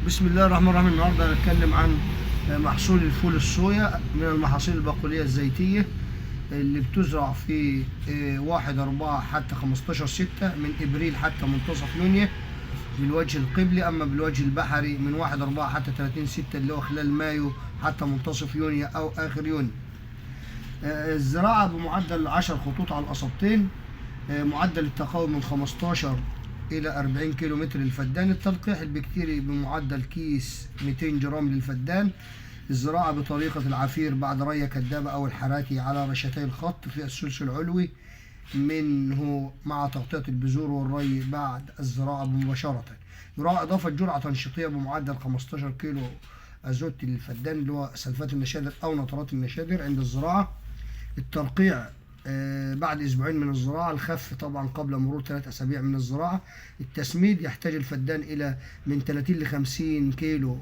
بسم الله الرحمن الرحيم. النهارده هنتكلم عن محصول الفول الصويا من المحاصيل البقولية الزيتية اللي بتزرع في 1/4 حتى 15/6 من إبريل حتى منتصف يونيو بالوجه القبلي، أما بالوجه البحري من 1/4 حتى 30/6 اللي هو خلال مايو حتى منتصف يونيو أو آخر يونيو. الزراعة بمعدل 10 خطوط على القصبتين، معدل التقاوم من 15 إلى 40 كيلو متر للفدان. التلقيح البكتيري بمعدل كيس 200 جرام للفدان. الزراعة بطريقة العفير بعد ري كدابة أو الحراتي على رشتي الخط في الثلث العلوي منه مع تغطية البذور والري بعد الزراعة مباشرة. يراعى إضافة جرعة تنشيطية بمعدل 15 كيلو أزوت للفدان اللي هو سلفات النشادر أو نترات النشادر عند الزراعة. الترقيع بعد أسبوعين من الزراعة، الخف طبعا قبل مرور 3 أسابيع من الزراعة. التسميد يحتاج الفدان إلى من 30 ل 50 كيلو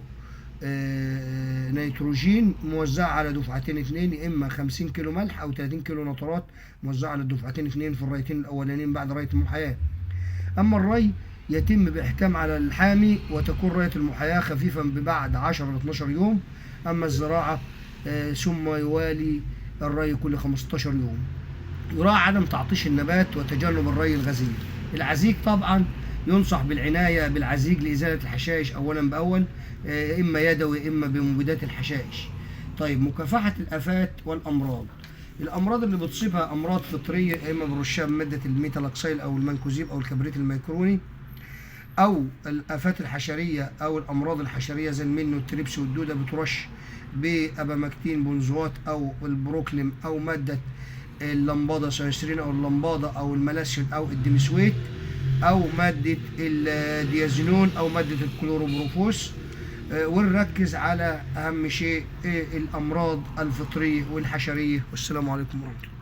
نيتروجين موزعة على دفعتين اثنين، يا إما 50 كيلو ملح أو 30 كيلو نترات موزعة على دفعتين اثنين في الريتين الأولانيين بعد رية المحاياة. أما الري يتم بإحكام على الحامي وتكون رية المحاياة خفيفا ببعد 10 ل 12 يوم. أما الزراعة ثم يوالي الري كل 15 يوم. يراعى عدم تعطيش النبات وتجنب الري الغزير. العزيق طبعا ينصح بالعناية بالعزيق لإزالة الحشائش أولا بأول، إما يدوي إما بمبيدات الحشائش. طيب، مكافحة الآفات والأمراض. الأمراض اللي بتصيبها أمراض فطرية، إما برشها بمادة الميتالكسيل أو المنكوزيب أو الكبريت الميكروني، أو الآفات الحشرية أو الأمراض الحشرية زي المن والتريبس والدودة بترش بأبامكتين بنزوات أو البروكليم أو مادة اللمبادة سينسترين أو اللمبادة أو الملاسيون أو الديمسويت أو مادة الديازينون أو مادة الكلوروبروفوس. ونركز على أهم شيء الأمراض الفطرية والحشرية. والسلام عليكم ورحمة الله.